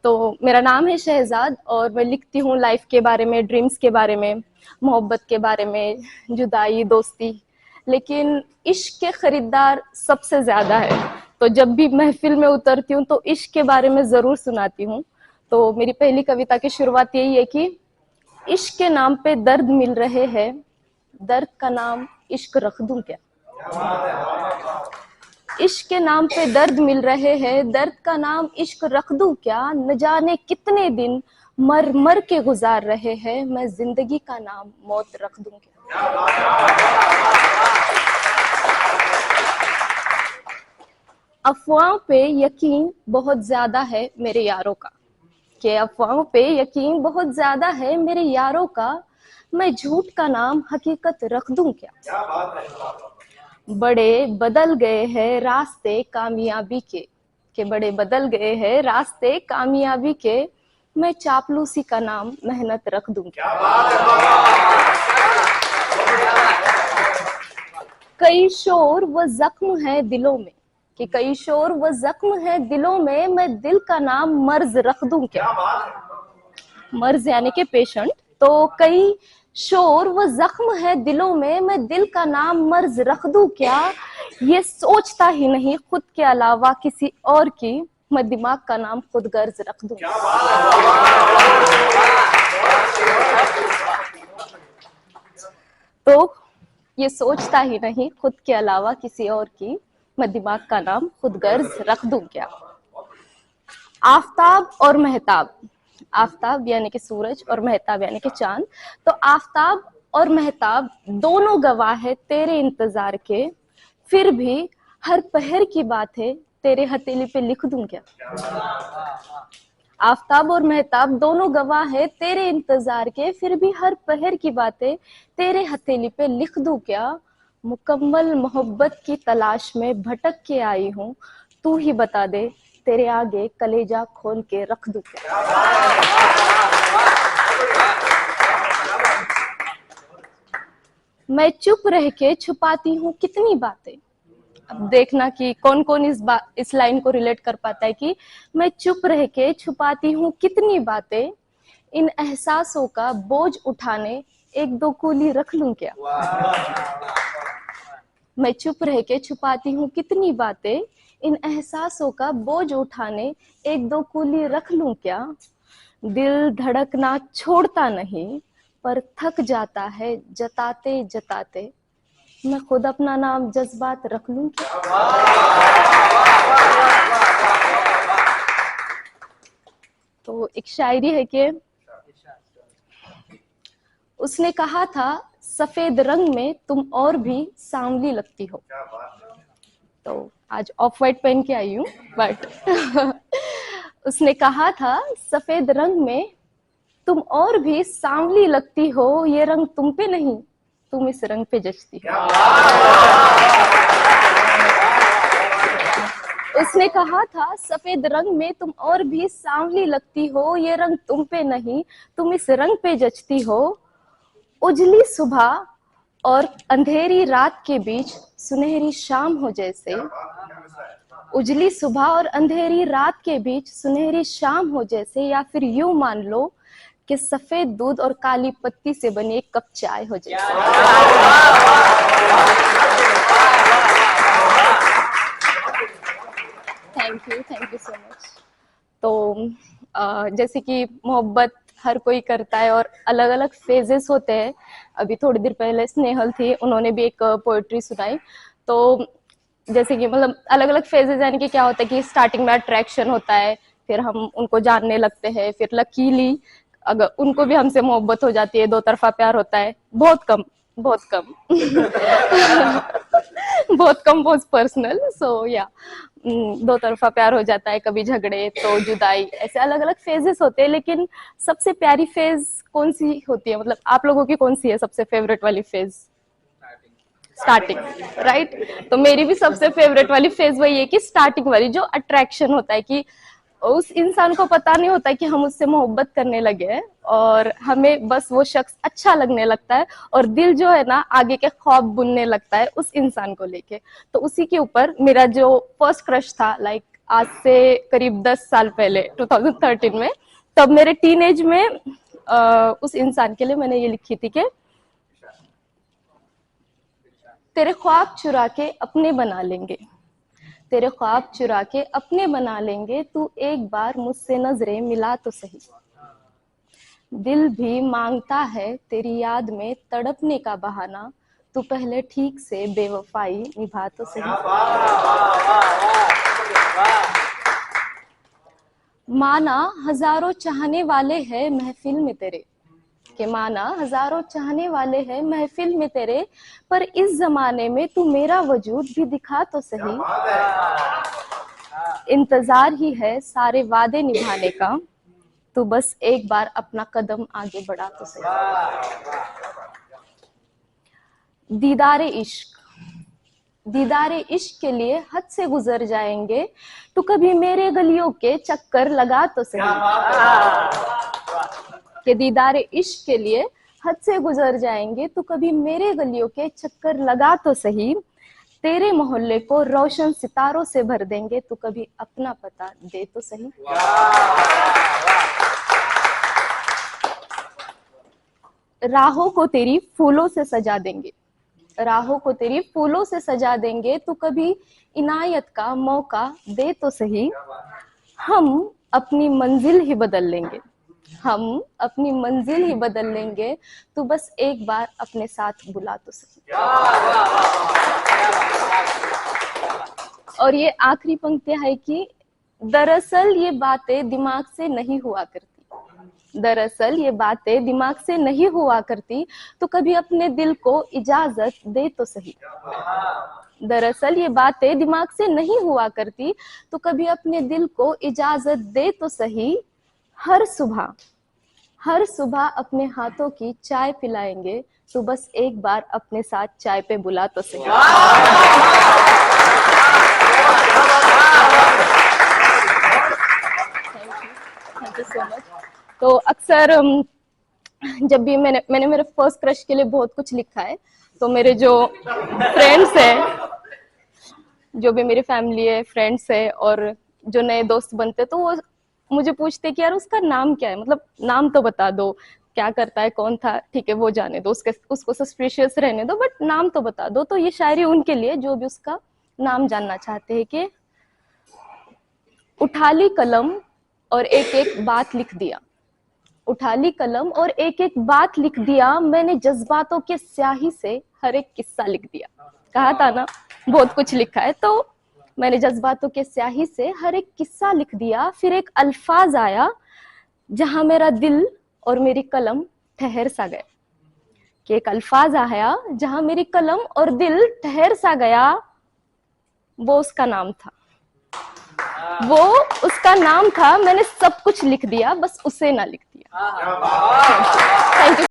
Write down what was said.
तो मेरा नाम है शहजाद और मैं लिखती हूँ लाइफ के बारे में, ड्रीम्स के बारे में, मोहब्बत के बारे में, जुदाई, दोस्ती। लेकिन इश्क के खरीदार सबसे ज़्यादा है। तो जब भी महफिल में उतरती हूँ तो इश्क के बारे में ज़रूर सुनाती हूँ। तो मेरी पहली कविता की शुरुआत यही है कि इश्क के नाम पे दर्द मिल रहे हैं, दर्द का नाम इश्क रख दूं क्या। इश्क के नाम पे दर्द मिल रहे हैं, दर्द का नाम इश्क रख दूं क्या। न जाने कितने दिन मर मर के गुजार रहे हैं, मैं जिंदगी का नाम मौत रख दूं क्या। अफवाहों पे यकीन बहुत ज्यादा है मेरे यारों का, कि अफवाहों पे यकीन बहुत ज्यादा है मेरे यारों का, मैं झूठ का नाम हकीकत रख दूं क्या। बड़े बदल गए हैं रास्ते कामयाबी के बड़े बदल गए हैं रास्ते कामयाबी के, मैं चापलूसी का नाम मेहनत रख दूंगी। कई शोर व जख्म है दिलों में, कि कई शोर व जख्म है दिलों में, मैं दिल का नाम मर्ज रख दूं क्या। मर्ज यानी कि पेशेंट। तो कई शोर व जख्म है दिलों में, मैं दिल का नाम मर्ज रख दूं क्या। ये सोचता ही नहीं खुद के अलावा किसी और की, मैं दिमाग का नाम खुद गर्ज रख दूं। तो ये सोचता ही नहीं खुद के अलावा किसी और की, मैं दिमाग का नाम खुद गर्ज रख दूं क्या। आफताब और मेहताब, आफताब यानी कि सूरज और मेहताब यानी कि चांद। तो आफताब और मेहताब दोनों गवाह है तेरे इंतजार के, फिर भी हर पहर की बात है तेरे हथेली पे लिख दूं क्या। आफताब और मेहताब दोनों गवाह है तेरे इंतजार के, फिर भी हर पहर की बातें तेरे हथेली पे लिख दूं क्या। मुकम्मल मोहब्बत की तलाश में भटक के आई हूँ, तू ही बता दे तेरे आगे कलेजा खोल के रख दूं क्या। मैं चुप रह के छुपाती हूँ कितनी बातें। अब देखना कि कौन कौन इस लाइन को रिलेट कर पाता है कि मैं चुप रह के छुपाती हूँ कितनी बातें, इन एहसासों का बोझ उठाने एक दो कूली रख लूं क्या। मैं चुप रह के छुपाती हूँ कितनी बातें, इन एहसासों का बोझ उठाने एक दो कूली रख लूं क्या। दिल धड़कना छोड़ता नहीं पर थक जाता है जताते जताते, मैं खुद अपना नाम जज्बात रख लूं क्या। तो एक शायरी है कि उसने कहा था सफेद रंग में तुम और भी सांवली लगती हो। तो आज ऑफ व्हाइट पहन के आई हूँ बट उसने कहा था सफेद रंग में तुम और भी सांवली लगती हो, ये रंग तुम पे नहीं तुम इस रंग पे जचती हो। उसने कहा था सफेद रंग में तुम और भी सांवली लगती हो, ये रंग तुम पे नहीं तुम इस रंग पे जचती हो। उजली सुबह और अंधेरी रात के बीच सुनहरी शाम हो जैसे, उजली सुबह और अंधेरी रात के बीच सुनहरी शाम हो जैसे, या फिर यूं मान लो कि सफेद दूध और काली पत्ती से बनी एक कप चाय हो जैसे। Thank you so much. तो जैसे कि मोहब्बत हर कोई करता है और अलग अलग फेजेस होते हैं। अभी थोड़ी देर पहले स्नेहल थी, उन्होंने भी एक पोएट्री सुनाई। तो जैसे कि मतलब अलग अलग फेजेस यानी कि क्या होता है कि स्टार्टिंग में अट्रैक्शन होता है, फिर हम उनको जानने लगते हैं, फिर लकीली अगर उनको भी हमसे मोहब्बत हो जाती है, दो तरफा प्यार होता है। बहुत कम बहुत कम बहुत कम, बहुत पर्सनल। सो या दो तरफा प्यार हो जाता है, कभी झगड़े तो जुदाई, ऐसे अलग अलग फेजेस होते हैं। लेकिन सबसे प्यारी फेज कौन सी होती है, मतलब आप लोगों की कौन सी है सबसे फेवरेट वाली फेज। Starting, right. तो मेरी भी सबसे फेवरेट वाली फेज वही है कि स्टार्टिंग वाली, जो अट्रैक्शन होता है कि उस इंसान को पता नहीं होता कि हम उससे मोहब्बत करने लगे हैं और हमें बस वो शख्स अच्छा लगने लगता है और दिल जो है ना आगे के ख्वाब बुनने लगता है उस इंसान को लेके। तो उसी के ऊपर मेरा जो फर्स्ट क्रश था, लाइक आज से करीब 10 साल पहले 2013 में, तब मेरे टीनेज में उस इंसान के लिए मैंने ये लिखी थी कि तेरे ख्वाब चुरा के अपने बना लेंगे, तेरे ख्वाब चुरा के अपने बना लेंगे, तू एक बार मुझसे नजरें मिला तो सही। दिल भी मांगता है तेरी याद में तड़पने का बहाना, तू पहले ठीक से बेवफाई निभा तो सही। माना हजारों चाहने वाले हैं महफिल में तेरे, कि माना हजारों चाहने वाले हैं महफिल में तेरे, पर इस जमाने में तू मेरा वजूद भी दिखा तो सही। इंतजार ही है सारे वादे निभाने का, तू बस एक बार अपना कदम आगे बढ़ा तो सही। दीदारे इश्क, दीदारे इश्क के लिए हद से गुजर जाएंगे, तू कभी मेरे गलियों के चक्कर लगा तो सही। कि दीदारे इश्क के लिए हद से गुजर जाएंगे, तू कभी मेरे गलियों के चक्कर लगा तो सही। तेरे मोहल्ले को रोशन सितारों से भर देंगे, तू कभी अपना पता दे तो सही। राहों को तेरी फूलों से सजा देंगे, राहों को तेरी फूलों से सजा देंगे, तू कभी इनायत का मौका दे तो सही। हम अपनी मंजिल ही बदल लेंगे, हम अपनी मंजिल ही बदल लेंगे, तू बस एक बार अपने साथ बुला तो सही। और ये आखिरी पंक्तियां है कि दरअसल ये बातें दिमाग से नहीं हुआ करती, दरअसल ये बातें दिमाग से नहीं हुआ करती, तो कभी अपने दिल को इजाजत दे तो सही। दरअसल ये बातें दिमाग से नहीं हुआ करती, तो कभी अपने दिल को इजाजत दे तो सही। हर सुबह अपने हाथों की चाय पिलाएंगे, तो बस एक बार अपने साथ चाय पे बुला तो सही। Thank you so much. तो अक्सर जब भी मैंने मेरे फर्स्ट क्रश के लिए बहुत कुछ लिखा है, तो मेरे जो फ्रेंड्स हैं, जो भी मेरी फैमिली है, फ्रेंड्स है, और जो नए दोस्त बनते, तो वो मुझे पूछते कि यार उसका नाम क्या है, मतलब नाम तो बता दो, क्या करता है, कौन था, ठीक है वो जाने दो, उसको सस्पिशियस रहने दो, बट नाम तो बता दो। तो ये शायरी उनके लिए जो भी उसका नाम जानना चाहते हैं कि उठा ली कलम और एक एक बात लिख दिया, उठा ली कलम और एक एक बात लिख दिया, मैंने जज्बातों के स्याही से हर एक किस्सा लिख दिया। कहा था ना बहुत कुछ लिखा है, तो मैंने जज्बातों के स्याही से हर एक किस्सा लिख दिया। फिर एक अल्फाज आया जहां मेरा दिल और मेरी कलम ठहर सा गया, कि एक अल्फाज आया जहां मेरी कलम और दिल ठहर सा गया, वो उसका नाम था, वो उसका नाम था। मैंने सब कुछ लिख दिया, बस उसे ना लिख दिया। Thank you.